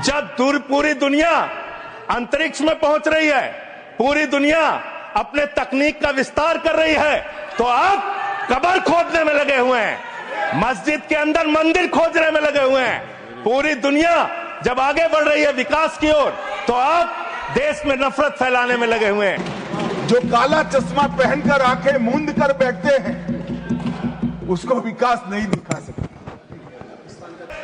जब पूरी दुनिया अंतरिक्ष में पहुंच रही है, पूरी दुनिया अपने तकनीक का विस्तार कर रही है, तो आप कब्र खोदने में लगे हुए हैं, मस्जिद के अंदर मंदिर खोजने में लगे हुए हैं। पूरी दुनिया जब आगे बढ़ रही है विकास की ओर, तो आप देश में नफरत फैलाने में लगे हुए हैं। जो काला चश्मा पहनकर आंखें मूंद कर बैठते हैं, उसको विकास नहीं दिखा सकते।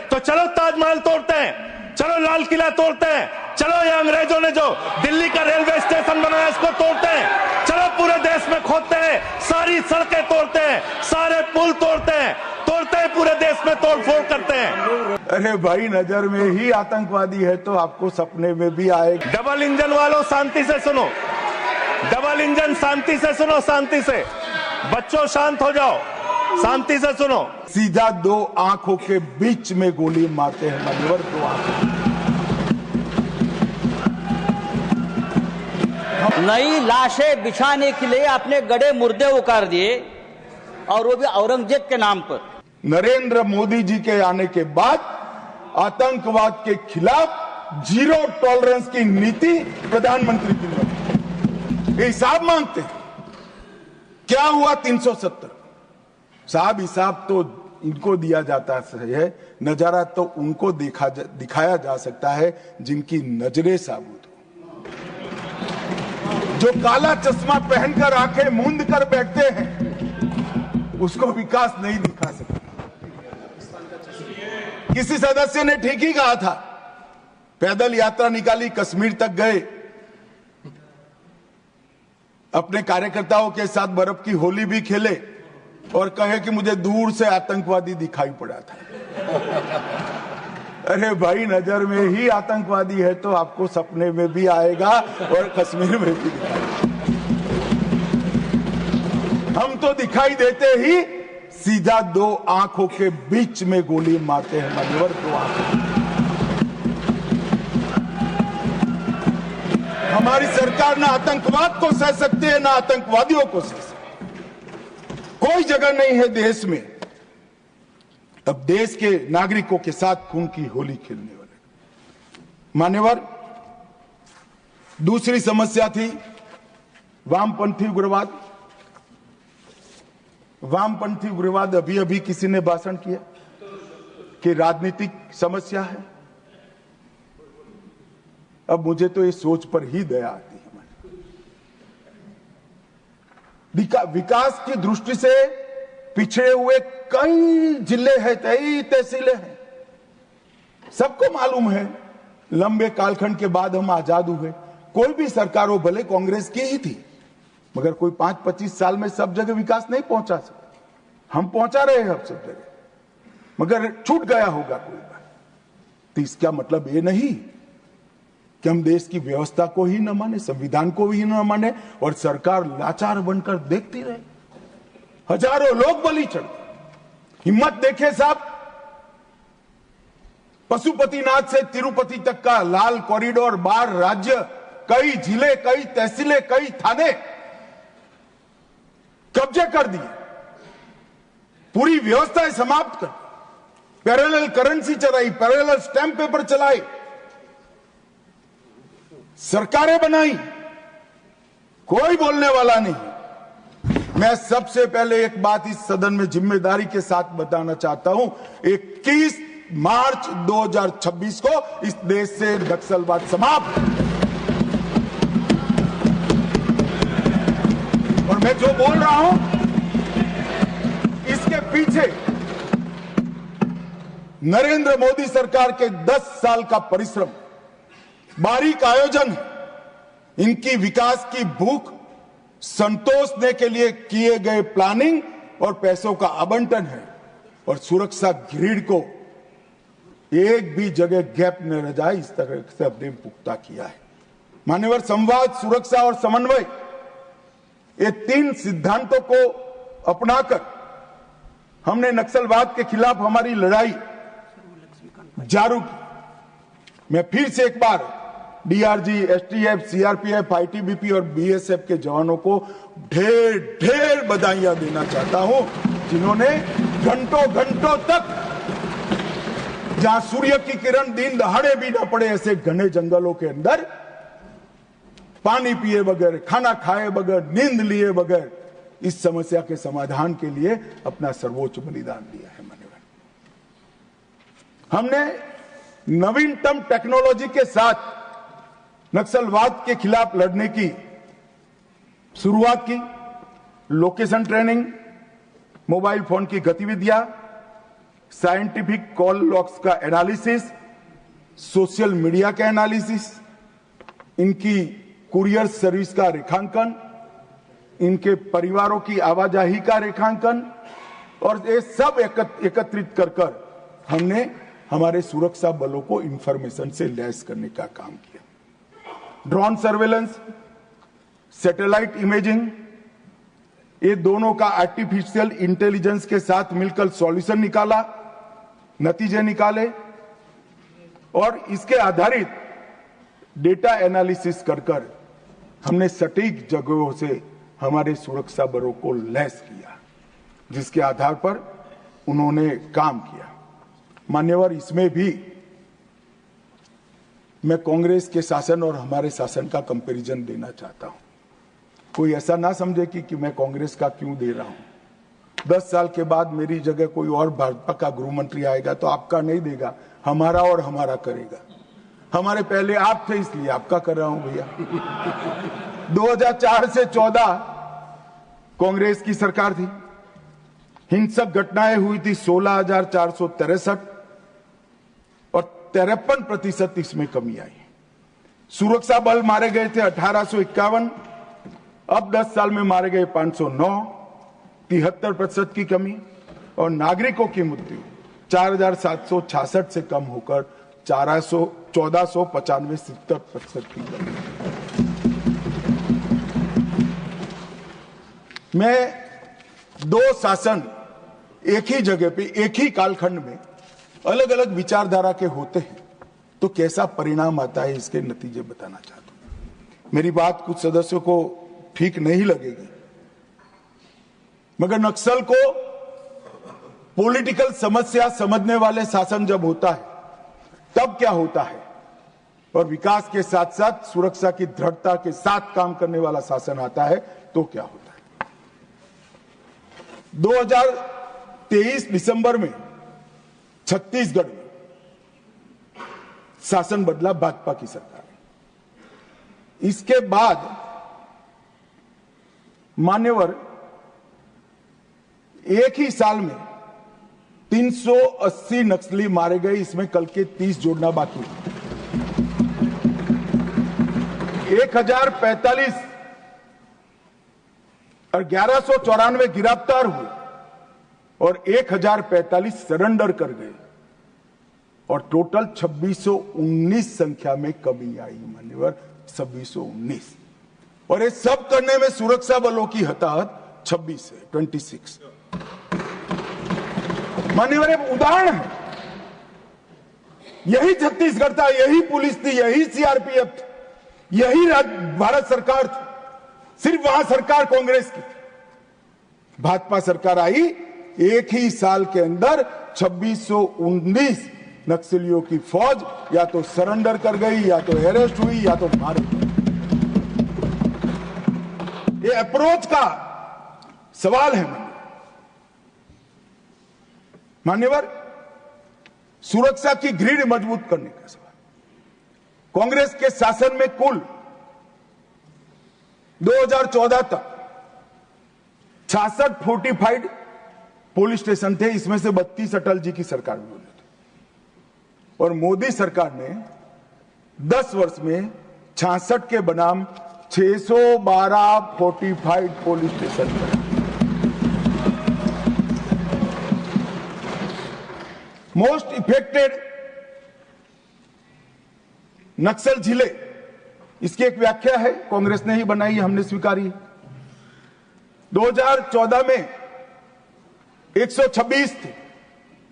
तो चलो ताजमहल तोड़ते हैं, चलो लाल किला तोड़ते हैं, चलो ये अंग्रेजों ने जो दिल्ली का रेलवे स्टेशन बनाया इसको तोड़ते हैं, चलो पूरे देश में खोदते हैं, सारी सड़कें तोड़ते हैं, सारे पुल तोड़ते हैं, पूरे देश में तोड़फोड़ करते हैं। अरे भाई, नजर में ही आतंकवादी है तो आपको सपने में भी आएगा। डबल इंजन वालों शांति से सुनो, डबल इंजन शांति से सुनो, शांति से। बच्चों शांत हो जाओ, शांति से सुनो। सीधा दो आंखों के बीच में गोली मारते हैं मान्यवर, दो आंखों। नई लाशें बिछाने के लिए आपने गड़े मुर्दे उतार दिए, और वो भी औरंगजेब के नाम पर। नरेंद्र मोदी जी के आने के बाद आतंकवाद के खिलाफ जीरो टॉलरेंस की नीति प्रधानमंत्री की ने हिसाब मांगते हैं। क्या हुआ 370? साहब, हिसाब तो इनको दिया जाता है, नजारा तो उनको दिखाया जा सकता है जिनकी नजरें साबुत हो। जो काला चश्मा पहनकर आंखें मूंद कर बैठते हैं, उसको विकास नहीं दिखा सकते। किसी सदस्य ने ठीक ही कहा था, पैदल यात्रा निकाली, कश्मीर तक गए, अपने कार्यकर्ताओं के साथ बर्फ की होली भी खेले और कहे कि मुझे दूर से आतंकवादी दिखाई पड़ा था। अरे भाई, नजर में ही आतंकवादी है तो आपको सपने में भी आएगा और कश्मीर में भी दिखाएगा। हम तो दिखाई देते ही सीधा दो आंखों के बीच में गोली मारते हैं मान्यवर, दो आंखों। हमारी सरकार ना आतंकवाद को सह सकती है, ना आतंकवादियों को सह सकती। कोई जगह नहीं है देश में अब देश के नागरिकों के साथ खून की होली खेलने वाले। मान्यवर, दूसरी समस्या थी वामपंथी उग्रवाद। वामपंथी उग्रवाद, अभी अभी किसी ने भाषण किया कि राजनीतिक समस्या है। अब मुझे तो इस सोच पर ही दया आती है। विकास की दृष्टि से पिछड़े हुए कई जिले हैं, कई तहसीलें हैं। सबको मालूम है, लंबे कालखंड के बाद हम आजाद हुए। कोई भी सरकार हो, भले कांग्रेस की ही थी, मगर कोई 5-25 साल में सब जगह विकास नहीं पहुंचा सकते। हम पहुंचा रहे हैं अब सब जगह, मगर छूट गया होगा कोई बात। तो इसका मतलब ये नहीं कि हम देश की व्यवस्था को ही न माने, संविधान को ही न माने और सरकार लाचार बनकर देखती रहे। हजारों लोग बलि चढ़। हिम्मत देखे साहब, पशुपतिनाथ से तिरुपति तक का लाल कॉरिडोर, 12 राज्य, कई जिले, कई तहसीलें, कई थाने कब्जे कर दिए, पूरी व्यवस्था समाप्त कर, पैरेलल करेंसी चलाई, पैरेलल स्टैंप पेपर चलाए, सरकारें बनाई, कोई बोलने वाला नहीं। मैं सबसे पहले एक बात इस सदन में जिम्मेदारी के साथ बताना चाहता हूं, 21 मार्च 2026 को इस देश से नक्सलवाद समाप्त। और मैं जो बोल रहा हूं, इसके पीछे नरेंद्र मोदी सरकार के 10 साल का परिश्रम, बारीक आयोजन है। इनकी विकास की भूख संतोषने के लिए किए गए प्लानिंग और पैसों का आवंटन है। और सुरक्षा ग्रिड को एक भी जगह गैप न रह जाए, इस तरह से हमने पुख्ता किया है। मान्यवर, संवाद, सुरक्षा और समन्वय, ये 3 सिद्धांतों को अपनाकर हमने नक्सलवाद के खिलाफ हमारी लड़ाई जारी की। मैं फिर से एक बार डीआरजी, एसटीएफ, सीआरपीएफ, आईटीबीपी और बीएसएफ के जवानों को ढेर ढेर बधाइयां देना चाहता हूं, जिन्होंने घंटों घंटों तक जहां सूर्य की किरण दिन दहाड़े भी ना पड़े ऐसे घने जंगलों के अंदर पानी पिए बगैर, खाना खाए बगैर, नींद लिए बगैर इस समस्या के समाधान के लिए अपना सर्वोच्च बलिदान दिया है। मान्यवर, हमने नवीनतम टेक्नोलॉजी के साथ नक्सलवाद के खिलाफ लड़ने की शुरुआत की। लोकेशन ट्रेनिंग, मोबाइल फोन की गतिविधियां, साइंटिफिक कॉल लॉग्स का एनालिसिस, सोशल मीडिया का एनालिसिस, इनकी कुरियर सर्विस का रेखांकन, इनके परिवारों की आवाजाही का रेखांकन, और ये सब एकत्रित कर हमने हमारे सुरक्षा बलों को इंफॉर्मेशन से लैस करने का काम किया। ड्रोन सर्वेलेंस, सैटेलाइट इमेजिंग, ये दोनों का आर्टिफिशियल इंटेलिजेंस के साथ मिलकर सॉल्यूशन निकाला, नतीजे निकाले, और इसके आधारित डेटा एनालिसिस कर हमने सटीक जगहों से हमारे सुरक्षा बलों को लैस किया, जिसके आधार पर उन्होंने काम किया। मान्यवर, इसमें भी मैं कांग्रेस के शासन और हमारे शासन का कंपैरिजन देना चाहता हूं। कोई ऐसा ना समझे कि मैं कांग्रेस का क्यों दे रहा हूं। 10 साल के बाद मेरी जगह कोई और भाजपा का गृह मंत्री आएगा तो आपका नहीं देगा, हमारा और हमारा करेगा। हमारे पहले आप थे इसलिए आपका कर रहा हूं भैया। 2004 से 14 कांग्रेस की सरकार थी, हिंसक घटनाएं हुई थी 16,463 और 53% इसमें कमी आई। सुरक्षा बल मारे गए थे 1851, अब 10 साल में मारे गए 509, 73% की कमी, और नागरिकों की मृत्यु 4,766 से कम होकर 1495, 70% की कमी। मैं दो शासन एक ही जगह पे एक ही कालखंड में अलग अलग विचारधारा के होते हैं तो कैसा परिणाम आता है इसके नतीजे बताना चाहता हूं। मेरी बात कुछ सदस्यों को ठीक नहीं लगेगी, मगर नक्सल को पॉलिटिकल समस्या समझने वाले शासन जब होता है तब क्या होता है, और विकास के साथ साथ सुरक्षा की दृढ़ता के साथ काम करने वाला शासन आता है तो क्या होता है। 2023 दिसंबर में छत्तीसगढ़ में शासन बदला, भाजपा की सरकार। इसके बाद मान्यवर एक ही साल में 380 नक्सली मारे गए, इसमें कल के 30 जोड़ना बाकी है। 1045 और 1194 गिरफ्तार हुए और 1045 सरेंडर कर गए, और टोटल 2619 संख्या में कमी आई। मान्यवर 2619, और ये सब करने में सुरक्षा बलों की हताहत 26 है, 26। मान्यवर एक उदाहरण है, यही छत्तीसगढ़ था, यही पुलिस थी, यही सीआरपीएफ थी, यही भारत सरकार थी, सिर्फ वहां सरकार कांग्रेस की थी। भाजपा सरकार आई, एक ही साल के अंदर 2619 नक्सलियों की फौज या तो सरेंडर कर गई, या तो अरेस्ट हुई, या तो मार गई। ये अप्रोच का सवाल है मान्यवर, सुरक्षा की ग्रिड मजबूत करने का सवाल। कांग्रेस के शासन में कुल 2014 तक 66 फोर्टिफाइड पुलिस स्टेशन थे, इसमें से 32 अटल जी की सरकार में बने थे, और मोदी सरकार ने 10 वर्ष में 66 के बनाम 612 फोर्टिफाइड पुलिस स्टेशन बनाए। मोस्ट इफेक्टेड नक्सल जिले, इसकी एक व्याख्या है, कांग्रेस ने ही बनाई, हमने स्वीकारी। 2014 में 126 थे,